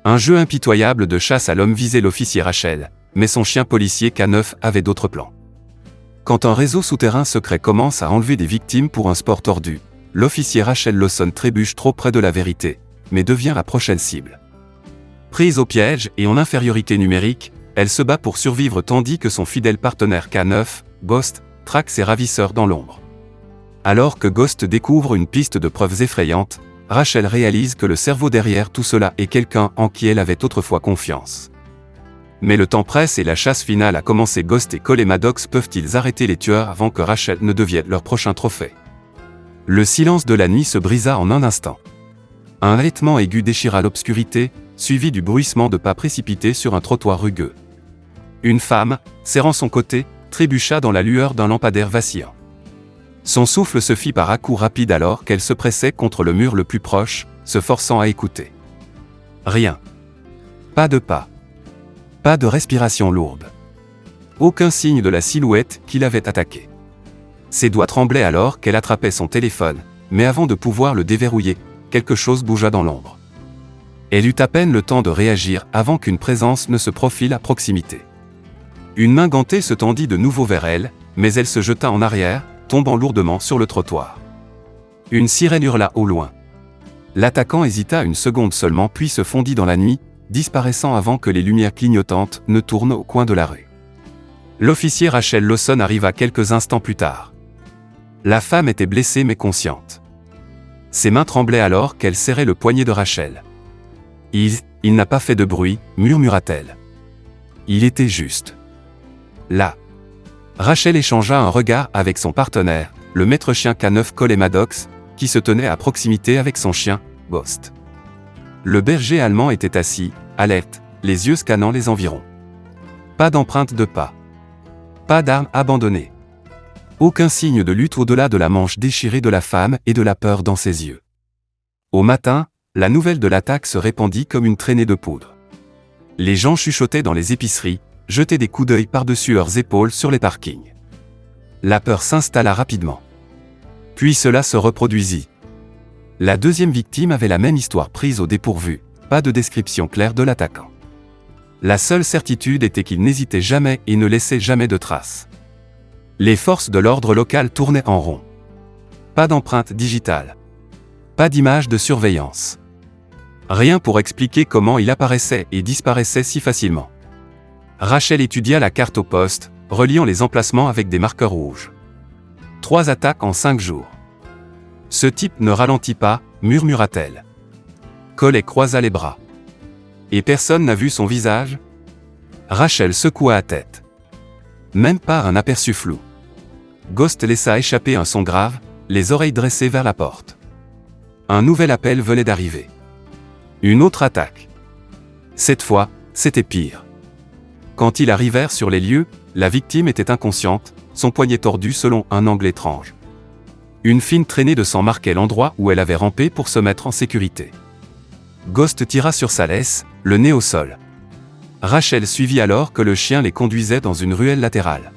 Un jeu impitoyable de chasse à l'homme visait l'officier Rachel, mais son chien policier K9 avait d'autres plans. Quand un réseau souterrain secret commence à enlever des victimes pour un sport tordu, l'officier Rachel Lawson trébuche trop près de la vérité, mais devient la prochaine cible. Prise au piège et en infériorité numérique, elle se bat pour survivre tandis que son fidèle partenaire K9, Ghost, traque ses ravisseurs dans l'ombre. Alors que Ghost découvre une piste de preuves effrayantes, Rachel réalise que le cerveau derrière tout cela est quelqu'un en qui elle avait autrefois confiance. Mais le temps presse et la chasse finale a commencé. Ghost et Cole et Maddox peuvent-ils arrêter les tueurs avant que Rachel ne devienne leur prochain trophée? Le silence de la nuit se brisa en un instant. Un halètement aigu déchira l'obscurité, suivi du bruissement de pas précipités sur un trottoir rugueux. Une femme, serrant son côté, trébucha dans la lueur d'un lampadaire vacillant. Son souffle se fit par à-coups rapides alors qu'elle se pressait contre le mur le plus proche, se forçant à écouter. Rien. Pas de pas. Pas de respiration lourde. Aucun signe de la silhouette qui l'avait attaquée. Ses doigts tremblaient alors qu'elle attrapait son téléphone, mais avant de pouvoir le déverrouiller, quelque chose bougea dans l'ombre. Elle eut à peine le temps de réagir avant qu'une présence ne se profile à proximité. Une main gantée se tendit de nouveau vers elle, mais elle se jeta en arrière, tombant lourdement sur le trottoir. Une sirène hurla au loin. L'attaquant hésita une seconde seulement puis se fondit dans la nuit, disparaissant avant que les lumières clignotantes ne tournent au coin de la rue. L'officier Rachel Lawson arriva quelques instants plus tard. La femme était blessée mais consciente. Ses mains tremblaient alors qu'elle serrait le poignet de Rachel. « Il n'a pas fait de bruit », murmura-t-elle. « Il était juste. » Là. Rachel échangea un regard avec son partenaire, le maître chien K9 Cole et Maddox, qui se tenait à proximité avec son chien, Ghost. Le berger allemand était assis, alerte, les yeux scannant les environs. Pas d'empreinte de pas. Pas d'arme abandonnée. Aucun signe de lutte au-delà de la manche déchirée de la femme et de la peur dans ses yeux. Au matin, la nouvelle de l'attaque se répandit comme une traînée de poudre. Les gens chuchotaient dans les épiceries, jetaient des coups d'œil par-dessus leurs épaules sur les parkings. La peur s'installa rapidement. Puis cela se reproduisit. La deuxième victime avait la même histoire prise au dépourvu, pas de description claire de l'attaquant. La seule certitude était qu'il n'hésitait jamais et ne laissait jamais de traces. Les forces de l'ordre local tournaient en rond. Pas d'empreinte digitale. Pas d'image de surveillance. Rien pour expliquer comment il apparaissait et disparaissait si facilement. Rachel étudia la carte au poste, reliant les emplacements avec des marqueurs rouges. 3 attaques en 5 jours. Ce type ne ralentit pas, murmura-t-elle. Cole croisa les bras. Et personne n'a vu son visage? Rachel secoua la tête. Même pas un aperçu flou. Ghost laissa échapper un son grave, les oreilles dressées vers la porte. Un nouvel appel venait d'arriver. Une autre attaque. Cette fois, c'était pire. Quand ils arrivèrent sur les lieux, la victime était inconsciente, son poignet tordu selon un angle étrange. Une fine traînée de sang marquait l'endroit où elle avait rampé pour se mettre en sécurité. Ghost tira sur sa laisse, le nez au sol. Rachel suivit alors que le chien les conduisait dans une ruelle latérale.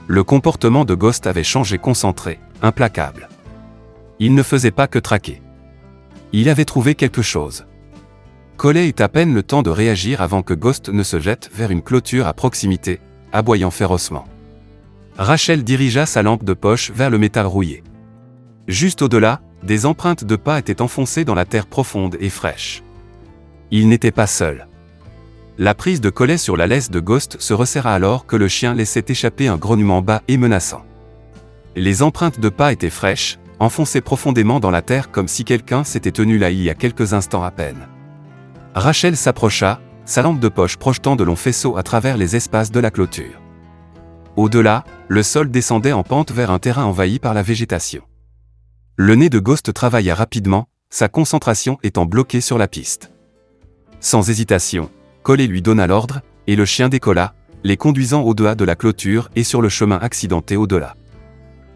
Le comportement de Ghost avait changé, concentré, implacable. Il ne faisait pas que traquer. Il avait trouvé quelque chose. Cole eut à peine le temps de réagir avant que Ghost ne se jette vers une clôture à proximité, aboyant férocement. Rachel dirigea sa lampe de poche vers le métal rouillé. Juste au-delà, des empreintes de pas étaient enfoncées dans la terre profonde et fraîche. Il n'était pas seul. La prise de Cole sur la laisse de Ghost se resserra alors que le chien laissait échapper un grognement bas et menaçant. Les empreintes de pas étaient fraîches, enfoncées profondément dans la terre comme si quelqu'un s'était tenu là il y a quelques instants à peine. Rachel s'approcha, sa lampe de poche projetant de longs faisceaux à travers les espaces de la clôture. Au-delà, le sol descendait en pente vers un terrain envahi par la végétation. Le nez de Ghost travailla rapidement, sa concentration étant bloquée sur la piste. Sans hésitation, Cole lui donna l'ordre, et le chien décolla, les conduisant au-delà de la clôture et sur le chemin accidenté au-delà.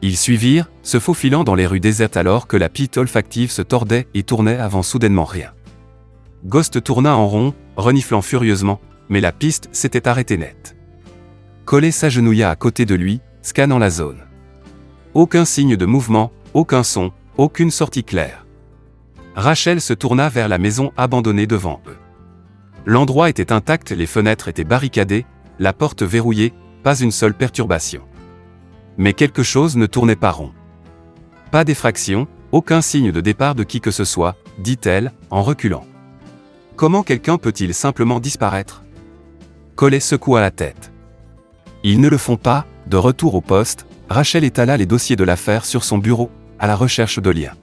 Ils suivirent, se faufilant dans les rues désertes alors que la piste olfactive se tordait et tournait avant soudainement rien. Ghost tourna en rond, reniflant furieusement, mais la piste s'était arrêtée net. Cole s'agenouilla à côté de lui, scannant la zone. Aucun signe de mouvement, aucun son, aucune sortie claire. Rachel se tourna vers la maison abandonnée devant eux. L'endroit était intact, les fenêtres étaient barricadées, la porte verrouillée, pas une seule perturbation. Mais quelque chose ne tournait pas rond. Pas d'effraction, aucun signe de départ de qui que ce soit, dit-elle, en reculant. Comment quelqu'un peut-il simplement disparaître? Collet secoua la tête. Ils ne le font pas. De retour au poste, Rachel étala les dossiers de l'affaire sur son bureau, à la recherche de liens.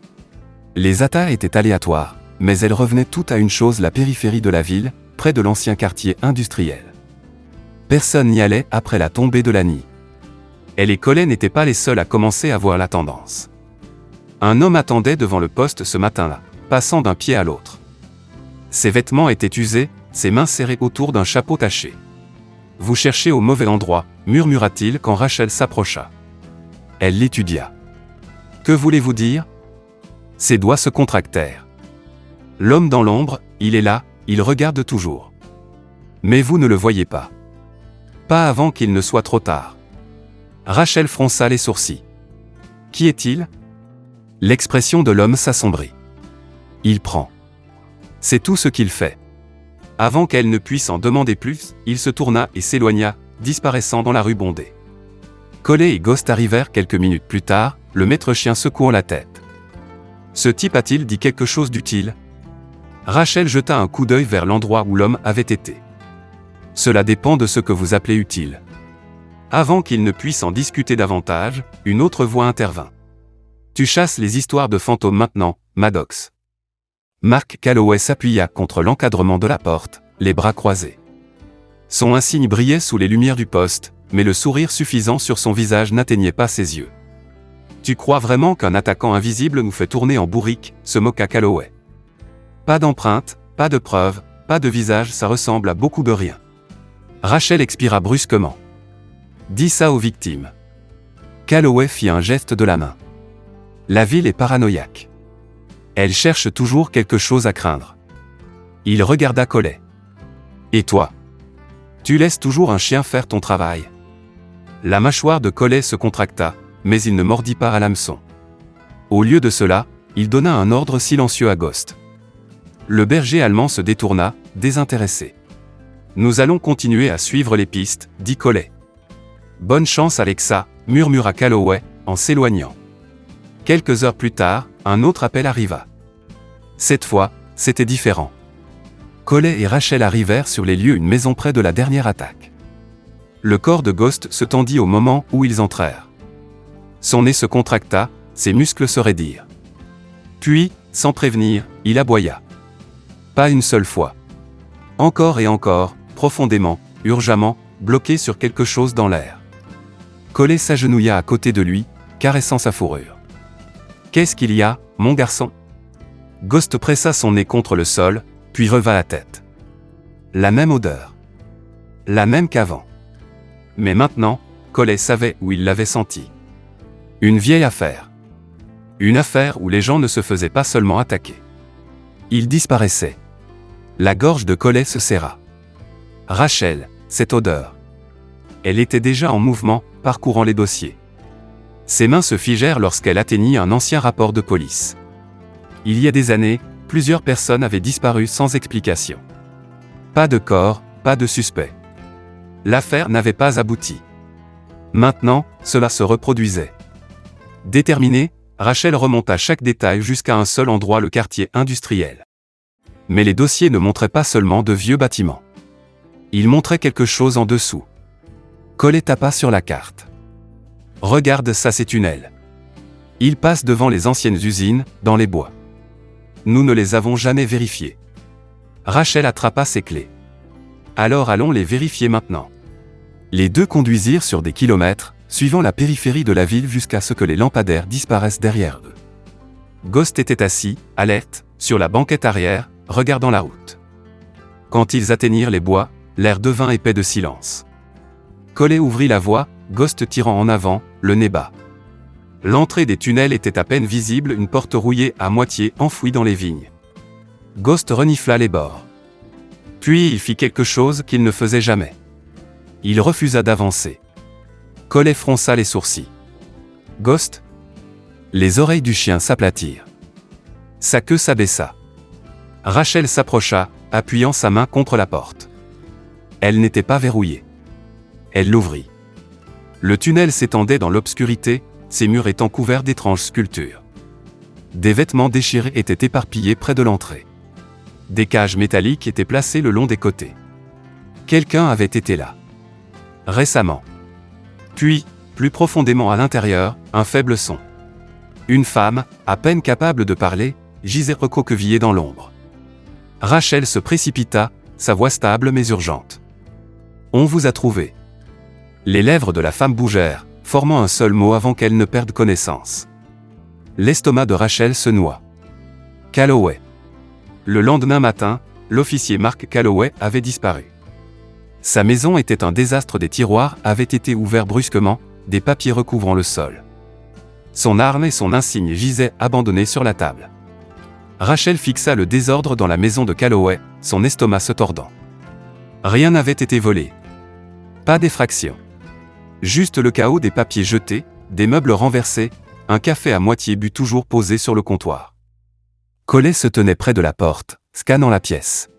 Les attaques étaient aléatoires, mais elles revenaient toutes à une chose: la périphérie de la ville, près de l'ancien quartier industriel. Personne n'y allait après la tombée de la nuit. Elle et Collet n'étaient pas les seuls à commencer à voir la tendance. Un homme attendait devant le poste ce matin-là, passant d'un pied à l'autre. Ses vêtements étaient usés, ses mains serrées autour d'un chapeau taché. « Vous cherchez au mauvais endroit », murmura-t-il quand Rachel s'approcha. Elle l'étudia. « Que voulez-vous dire ?» Ses doigts se contractèrent. L'homme dans l'ombre, il est là, il regarde toujours. Mais vous ne le voyez pas. Pas avant qu'il ne soit trop tard. Rachel fronça les sourcils. Qui est-il? L'expression de l'homme s'assombrit. Il prend. C'est tout ce qu'il fait. Avant qu'elle ne puisse en demander plus, il se tourna et s'éloigna, disparaissant dans la rue bondée. Collet et Ghost arrivèrent quelques minutes plus tard, le maître chien secouant la tête. Ce type a-t-il dit quelque chose d'utile? Rachel jeta un coup d'œil vers l'endroit où l'homme avait été. Cela dépend de ce que vous appelez utile. Avant qu'il ne puisse en discuter davantage, une autre voix intervint. Tu chasses les histoires de fantômes maintenant, Maddox. Mark Calloway s'appuya contre l'encadrement de la porte, les bras croisés. Son insigne brillait sous les lumières du poste, mais le sourire suffisant sur son visage n'atteignait pas ses yeux. Tu crois vraiment qu'un attaquant invisible nous fait tourner en bourrique, se moqua Calloway. Pas d'empreinte, pas de preuve, pas de visage, ça ressemble à beaucoup de rien. Rachel expira brusquement. Dis ça aux victimes. Calloway fit un geste de la main. La ville est paranoïaque. Elle cherche toujours quelque chose à craindre. Il regarda Collet. Et toi? Tu laisses toujours un chien faire ton travail. La mâchoire de Collet se contracta, mais il ne mordit pas à l'hameçon. Au lieu de cela, il donna un ordre silencieux à Ghost. Le berger allemand se détourna, désintéressé. Nous allons continuer à suivre les pistes, dit Collet. Bonne chance Alexa, murmura Calloway, en s'éloignant. Quelques heures plus tard, un autre appel arriva. Cette fois, c'était différent. Collet et Rachel arrivèrent sur les lieux, une maison près de la dernière attaque. Le corps de Ghost se tendit au moment où ils entrèrent. Son nez se contracta, ses muscles se raidirent. Puis, sans prévenir, il aboya. Pas une seule fois. Encore et encore, profondément, urgemment, bloqué sur quelque chose dans l'air. Collet s'agenouilla à côté de lui, caressant sa fourrure. Qu'est-ce qu'il y a, mon garçon? Ghost pressa son nez contre le sol, puis releva la tête. La même odeur. La même qu'avant. Mais maintenant, Collet savait où il l'avait senti. Une vieille affaire. Une affaire où les gens ne se faisaient pas seulement attaquer. Ils disparaissaient. La gorge de Collet se serra. Rachel, cette odeur. Elle était déjà en mouvement, parcourant les dossiers. Ses mains se figèrent lorsqu'elle atteignit un ancien rapport de police. Il y a des années, plusieurs personnes avaient disparu sans explication. Pas de corps, pas de suspect. L'affaire n'avait pas abouti. Maintenant, cela se reproduisait. Déterminée, Rachel remonta chaque détail jusqu'à un seul endroit, le quartier industriel. Mais les dossiers ne montraient pas seulement de vieux bâtiments. Ils montraient quelque chose en dessous. Collet tapa sur la carte. Regarde ça, ces tunnels. Ils passent devant les anciennes usines, dans les bois. Nous ne les avons jamais vérifiés. Rachel attrapa ses clés. Alors allons les vérifier maintenant. Les deux conduisirent sur des kilomètres, suivant la périphérie de la ville jusqu'à ce que les lampadaires disparaissent derrière eux. Ghost était assis, alerte, sur la banquette arrière, regardant la route. Quand ils atteignirent les bois, l'air devint épais de silence. Collet ouvrit la voie, Ghost tirant en avant, le nez bas. L'entrée des tunnels était à peine visible, une porte rouillée à moitié enfouie dans les vignes. Ghost renifla les bords. Puis il fit quelque chose qu'il ne faisait jamais. Il refusa d'avancer. Collet fronça les sourcils. Ghost? Les oreilles du chien s'aplatirent. Sa queue s'abaissa. Rachel s'approcha, appuyant sa main contre la porte. Elle n'était pas verrouillée. Elle l'ouvrit. Le tunnel s'étendait dans l'obscurité, ses murs étant couverts d'étranges sculptures. Des vêtements déchirés étaient éparpillés près de l'entrée. Des cages métalliques étaient placées le long des côtés. Quelqu'un avait été là. Récemment. Puis, plus profondément à l'intérieur, un faible son. Une femme, à peine capable de parler, gisait recroquevillée dans l'ombre. Rachel se précipita, sa voix stable mais urgente. « On vous a trouvé. » Les lèvres de la femme bougèrent, formant un seul mot avant qu'elle ne perde connaissance. L'estomac de Rachel se noua. Calloway. Le lendemain matin, l'officier Mark Calloway avait disparu. Sa maison était un désastre, des tiroirs avaient été ouverts brusquement, des papiers recouvrant le sol. Son arme et son insigne gisaient abandonnés sur la table. Rachel fixa le désordre dans la maison de Calloway, son estomac se tordant. Rien n'avait été volé. Pas d'effraction. Juste le chaos des papiers jetés, des meubles renversés, un café à moitié bu toujours posé sur le comptoir. Collet se tenait près de la porte, scannant la pièce.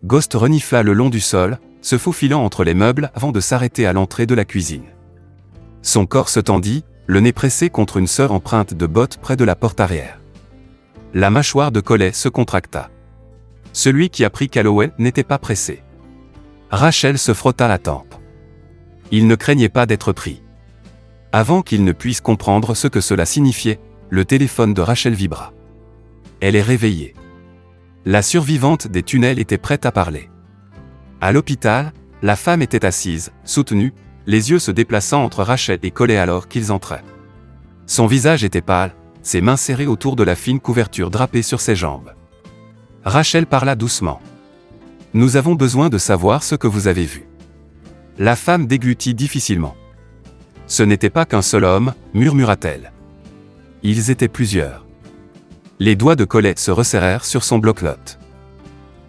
Ghost renifla le long du sol, se faufilant entre les meubles avant de s'arrêter à l'entrée de la cuisine. Son corps se tendit, le nez pressé contre une sœur empreinte de bottes près de la porte arrière. La mâchoire de Collet se contracta. Celui qui a pris Calloway n'était pas pressé. Rachel se frotta la tempe. Il ne craignait pas d'être pris. Avant qu'il ne puisse comprendre ce que cela signifiait, le téléphone de Rachel vibra. Elle est réveillée. La survivante des tunnels était prête à parler. À l'hôpital, la femme était assise, soutenue, les yeux se déplaçant entre Rachel et Collet alors qu'ils entraient. Son visage était pâle, ses mains serrées autour de la fine couverture drapée sur ses jambes. Rachel parla doucement. « Nous avons besoin de savoir ce que vous avez vu. » La femme déglutit difficilement. « Ce n'était pas qu'un seul homme, murmura-t-elle. Ils étaient plusieurs. » Les doigts de Collet se resserrèrent sur son bloc-notes.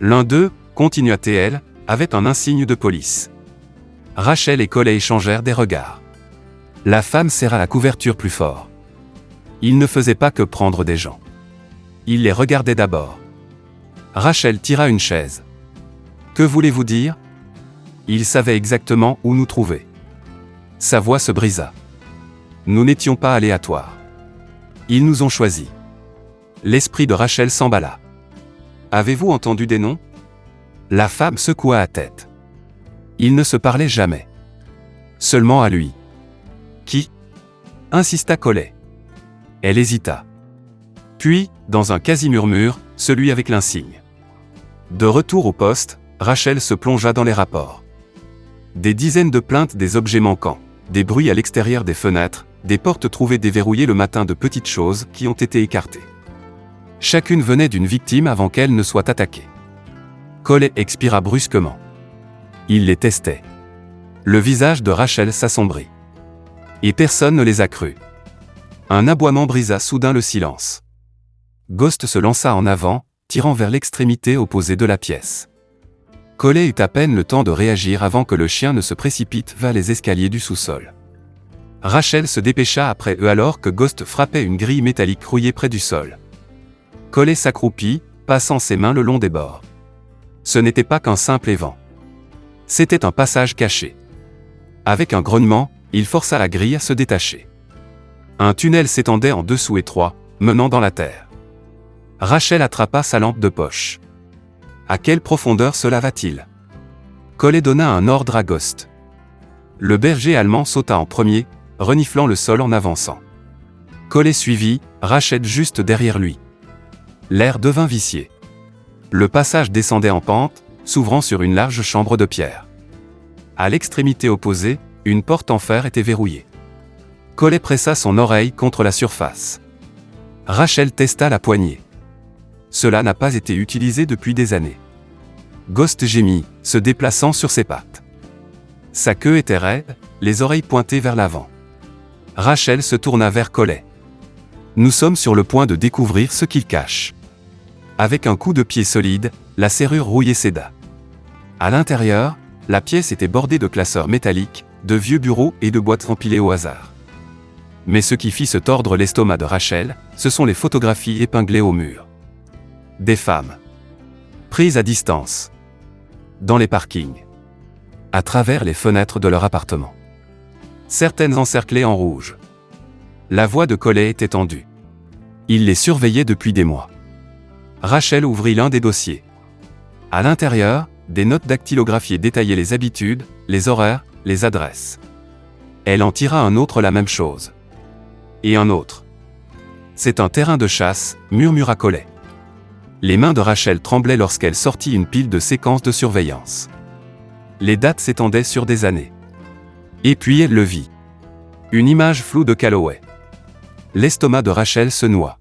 L'un d'eux, continua-t-elle, avait un insigne de police. Rachel et Collet échangèrent des regards. La femme serra la couverture plus fort. Il ne faisait pas que prendre des gens. Il les regardait d'abord. Rachel tira une chaise. « Que voulez-vous dire ?» Il savait exactement où nous trouver. Sa voix se brisa. Nous n'étions pas aléatoires. Ils nous ont choisis. L'esprit de Rachel s'emballa. Avez-vous entendu des noms ? La femme secoua la tête. Ils ne se parlaient jamais. Seulement à lui. Qui ? Insista Collet. Elle hésita. Puis, dans un quasi-murmure, celui avec l'insigne. De retour au poste, Rachel se plongea dans les rapports. Des dizaines de plaintes des objets manquants, des bruits à l'extérieur des fenêtres, des portes trouvées déverrouillées le matin, de petites choses qui ont été écartées. Chacune venait d'une victime avant qu'elle ne soit attaquée. Collet expira brusquement. Il les testait. Le visage de Rachel s'assombrit. Et personne ne les a crus. Un aboiement brisa soudain le silence. Ghost se lança en avant, tirant vers l'extrémité opposée de la pièce. Collet eut à peine le temps de réagir avant que le chien ne se précipite vers les escaliers du sous-sol. Rachel se dépêcha après eux alors que Ghost frappait une grille métallique rouillée près du sol. Collet s'accroupit, passant ses mains le long des bords. Ce n'était pas qu'un simple évent. C'était un passage caché. Avec un grognement, il força la grille à se détacher. Un tunnel s'étendait en dessous étroit, menant dans la terre. Rachel attrapa sa lampe de poche. À quelle profondeur cela va-t-il ? Collet donna un ordre à Ghost. Le berger allemand sauta en premier, reniflant le sol en avançant. Collet suivit, Rachel juste derrière lui. L'air devint vicié. Le passage descendait en pente, s'ouvrant sur une large chambre de pierre. À l'extrémité opposée, une porte en fer était verrouillée. Collet pressa son oreille contre la surface. Rachel testa la poignée. Cela n'a pas été utilisé depuis des années. Ghost gémit, se déplaçant sur ses pattes. Sa queue était raide, les oreilles pointées vers l'avant. Rachel se tourna vers Collet. Nous sommes sur le point de découvrir ce qu'il cache. Avec un coup de pied solide, la serrure rouillée céda. À l'intérieur, la pièce était bordée de classeurs métalliques, de vieux bureaux et de boîtes empilées au hasard. Mais ce qui fit se tordre l'estomac de Rachel, ce sont les photographies épinglées au mur. Des femmes. Prise à distance. Dans les parkings. À travers les fenêtres de leur appartement. Certaines encerclées en rouge. La voix de Collet était tendue. Il les surveillait depuis des mois. Rachel ouvrit l'un des dossiers. À l'intérieur, des notes dactylographiées détaillaient les habitudes, les horaires, les adresses. Elle en tira un autre la même chose. Et un autre. C'est un terrain de chasse, murmura Collet. Les mains de Rachel tremblaient lorsqu'elle sortit une pile de séquences de surveillance. Les dates s'étendaient sur des années. Et puis elle le vit. Une image floue de Calloway. L'estomac de Rachel se noua.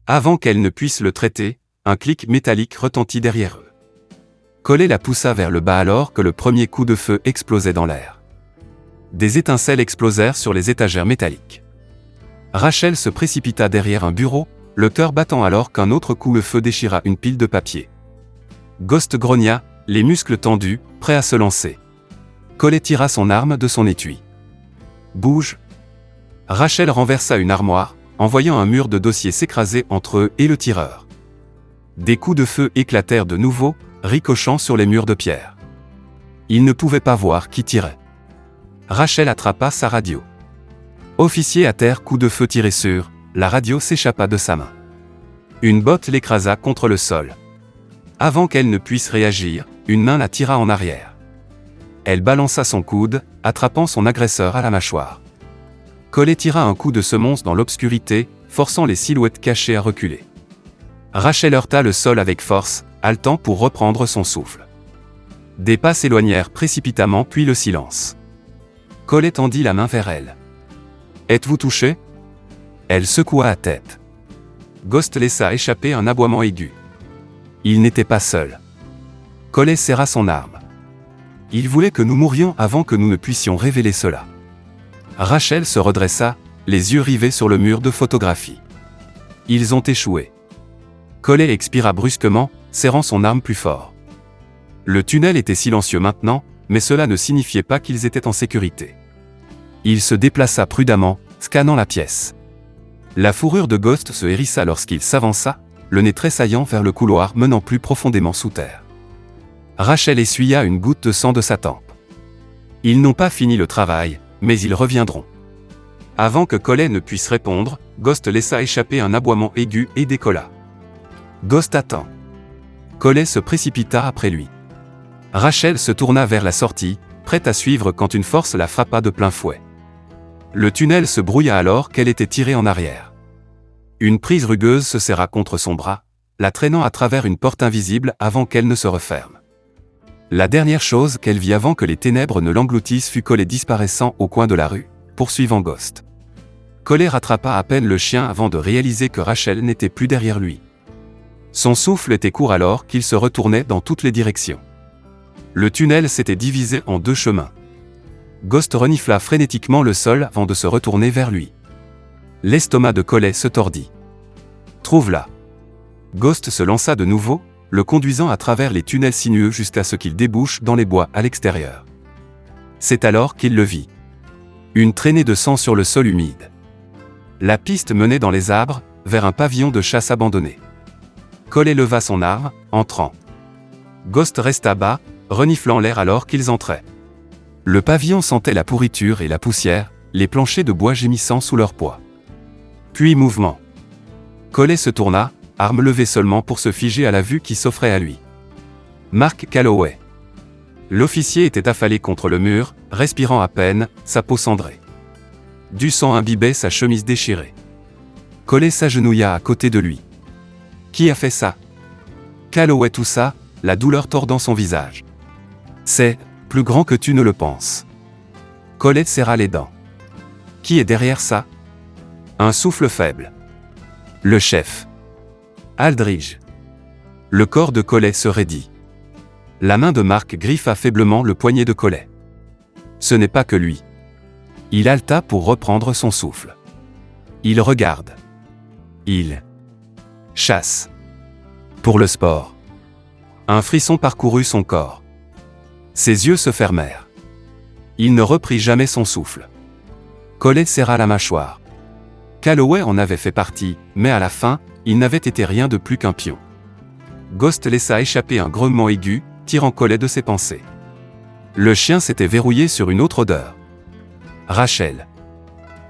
Avant qu'elle ne puisse le traiter, un clic métallique retentit derrière eux. Collet la poussa vers le bas alors que le premier coup de feu explosait dans l'air. Des étincelles explosèrent sur les étagères métalliques. Rachel se précipita derrière un bureau, le cœur battant alors qu'un autre coup de feu déchira une pile de papier. Ghost grogna, les muscles tendus, prêt à se lancer. Collet tira son arme de son étui. Bouge. Rachel renversa une armoire, en voyant un mur de dossiers s'écraser entre eux et le tireur. Des coups de feu éclatèrent de nouveau, ricochant sur les murs de pierre. Il ne pouvait pas voir qui tirait. Rachel attrapa sa radio. Officier à terre, coup de feu tiré sur, la radio s'échappa de sa main. Une botte l'écrasa contre le sol. Avant qu'elle ne puisse réagir, une main la tira en arrière. Elle balança son coude, attrapant son agresseur à la mâchoire. Collet tira un coup de semonce dans l'obscurité, forçant les silhouettes cachées à reculer. Rachel heurta le sol avec force, haletant pour reprendre son souffle. Des pas s'éloignèrent précipitamment puis le silence. Collet tendit la main vers elle. « Êtes-vous touché ?» Elle secoua la tête. Ghost laissa échapper un aboiement aigu. Il n'était pas seul. Collet serra son arme. Il voulait que nous mourions avant que nous ne puissions révéler cela. Rachel se redressa, les yeux rivés sur le mur de photographie. Ils ont échoué. Collet expira brusquement, serrant son arme plus fort. Le tunnel était silencieux maintenant, mais cela ne signifiait pas qu'ils étaient en sécurité. Il se déplaça prudemment, scannant la pièce. La fourrure de Ghost se hérissa lorsqu'il s'avança, le nez tressaillant vers le couloir menant plus profondément sous terre. Rachel essuya une goutte de sang de sa tempe. Ils n'ont pas fini le travail, mais ils reviendront. Avant que Collet ne puisse répondre, Ghost laissa échapper un aboiement aigu et décolla. Ghost attend. Collet se précipita après lui. Rachel se tourna vers la sortie, prête à suivre quand une force la frappa de plein fouet. Le tunnel se brouilla alors qu'elle était tirée en arrière. Une prise rugueuse se serra contre son bras, la traînant à travers une porte invisible avant qu'elle ne se referme. La dernière chose qu'elle vit avant que les ténèbres ne l'engloutissent fut Collet disparaissant au coin de la rue, poursuivant Ghost. Collet rattrapa à peine le chien avant de réaliser que Rachel n'était plus derrière lui. Son souffle était court alors qu'il se retournait dans toutes les directions. Le tunnel s'était divisé en deux chemins. Ghost renifla frénétiquement le sol avant de se retourner vers lui. L'estomac de Collet se tordit. « Trouve-la !» Ghost se lança de nouveau, le conduisant à travers les tunnels sinueux jusqu'à ce qu'il débouche dans les bois à l'extérieur. C'est alors qu'il le vit. Une traînée de sang sur le sol humide. La piste menait dans les arbres, vers un pavillon de chasse abandonné. Collet leva son arme, entrant. Ghost resta bas, reniflant l'air alors qu'ils entraient. Le pavillon sentait la pourriture et la poussière, les planchers de bois gémissant sous leur poids. Puis mouvement. Collet se tourna, arme levée seulement pour se figer à la vue qui s'offrait à lui. Mark Calloway. L'officier était affalé contre le mur, respirant à peine, sa peau cendrée. Du sang imbibait sa chemise déchirée. Collet s'agenouilla à côté de lui. Qui a fait ça? Calloway toussa, la douleur tordant son visage. C'est plus grand que tu ne le penses. Collet serra les dents. Qui est derrière ça? Un souffle faible. Le chef. Aldridge. Le corps de Collet se raidit. La main de Mark griffa faiblement le poignet de Collet. Ce n'est pas que lui. Il haleta pour reprendre son souffle. Il regarde. Il chasse. Pour le sport. Un frisson parcourut son corps. Ses yeux se fermèrent. Il ne reprit jamais son souffle. Collet serra la mâchoire. Calloway en avait fait partie, mais à la fin, il n'avait été rien de plus qu'un pion. Ghost laissa échapper un grognement aigu, tirant Collet de ses pensées. Le chien s'était verrouillé sur une autre odeur. Rachel.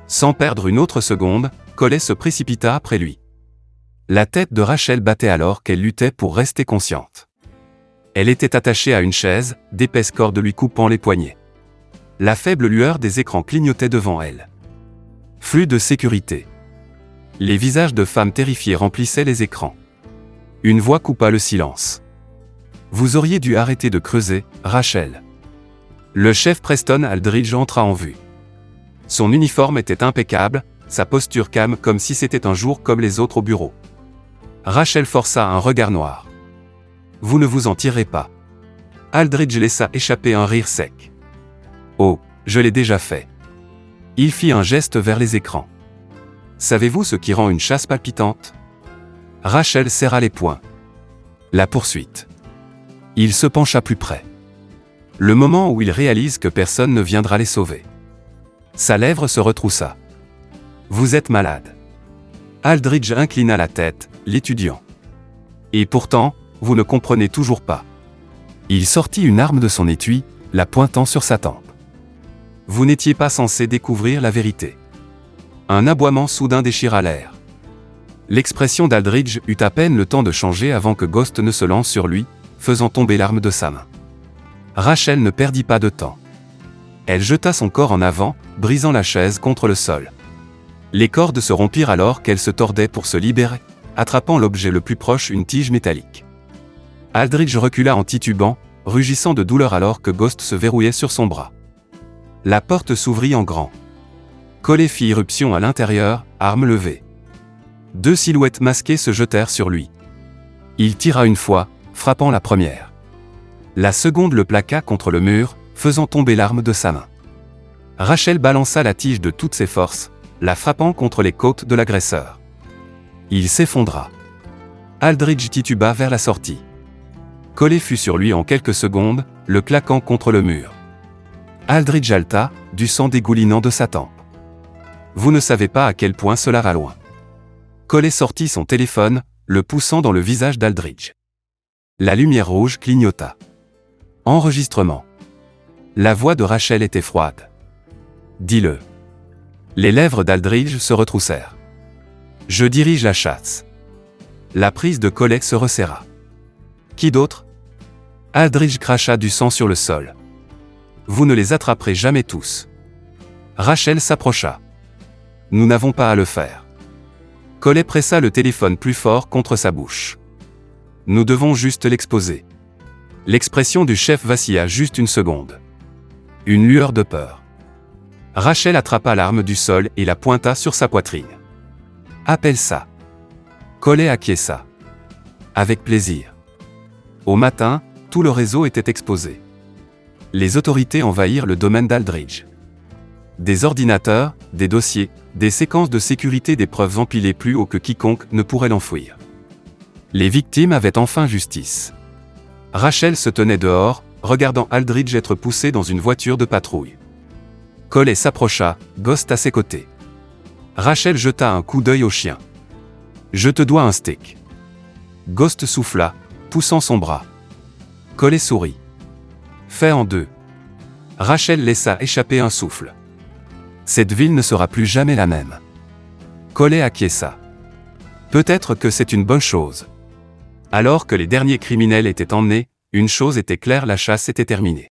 Sans perdre une autre seconde, Collet se précipita après lui. La tête de Rachel battait alors qu'elle luttait pour rester consciente. Elle était attachée à une chaise, d'épaisses cordes lui coupant les poignets. La faible lueur des écrans clignotait devant elle. Flux de sécurité. Les visages de femmes terrifiées remplissaient les écrans. Une voix coupa le silence. Vous auriez dû arrêter de creuser, Rachel. Le chef Preston Aldridge entra en vue. Son uniforme était impeccable, sa posture calme comme si c'était un jour comme les autres au bureau. Rachel força un regard noir. Vous ne vous en tirerez pas. Aldridge laissa échapper un rire sec. Oh, je l'ai déjà fait. Il fit un geste vers les écrans. Savez-vous ce qui rend une chasse palpitante? Rachel serra les poings. La poursuite. Il se pencha plus près. Le moment où il réalise que personne ne viendra les sauver. Sa lèvre se retroussa. Vous êtes malade. Aldridge inclina la tête, l'étudiant. Et pourtant, vous ne comprenez toujours pas. Il sortit une arme de son étui, la pointant sur sa tempe. Vous n'étiez pas censé découvrir la vérité. Un aboiement soudain déchira l'air. L'expression d'Aldridge eut à peine le temps de changer avant que Ghost ne se lance sur lui, faisant tomber l'arme de sa main. Rachel ne perdit pas de temps. Elle jeta son corps en avant, brisant la chaise contre le sol. Les cordes se rompirent alors qu'elle se tordait pour se libérer, attrapant l'objet le plus proche, une tige métallique. Aldridge recula en titubant, rugissant de douleur alors que Ghost se verrouillait sur son bras. La porte s'ouvrit en grand. Collet fit irruption à l'intérieur, arme levée. Deux silhouettes masquées se jetèrent sur lui. Il tira une fois, frappant la première. La seconde le plaqua contre le mur, faisant tomber l'arme de sa main. Rachel balança la tige de toutes ses forces, la frappant contre les côtes de l'agresseur. Il s'effondra. Aldridge tituba vers la sortie. Collet fut sur lui en quelques secondes, le claquant contre le mur. Aldridge halta, du sang dégoulinant de sa tempe. Vous ne savez pas à quel point cela va loin. Collet sortit son téléphone, le poussant dans le visage d'Aldridge. La lumière rouge clignota. Enregistrement. La voix de Rachel était froide. Dis-le. Les lèvres d'Aldridge se retroussèrent. Je dirige la chasse. La prise de Collet se resserra. Qui d'autre? Aldridge cracha du sang sur le sol. Vous ne les attraperez jamais tous. Rachel s'approcha. Nous n'avons pas à le faire. Collet pressa le téléphone plus fort contre sa bouche. Nous devons juste l'exposer. L'expression du chef vacilla juste une seconde. Une lueur de peur. Rachel attrapa l'arme du sol et la pointa sur sa poitrine. Appelle ça. Collet acquiesça. Avec plaisir. Au matin, tout le réseau était exposé. Les autorités envahirent le domaine d'Aldridge. Des ordinateurs, des dossiers, des séquences de sécurité, des preuves empilées plus haut que quiconque ne pourrait l'enfouir. Les victimes avaient enfin justice. Rachel se tenait dehors, regardant Aldridge être poussé dans une voiture de patrouille. Collet s'approcha, Ghost à ses côtés. Rachel jeta un coup d'œil au chien. Je te dois un steak. Ghost souffla, poussant son bras. Collet sourit. Fait en deux. Rachel laissa échapper un souffle. Cette ville ne sera plus jamais la même. Collet acquiesça. Peut-être que c'est une bonne chose. Alors que les derniers criminels étaient emmenés, une chose était claire, la chasse était terminée.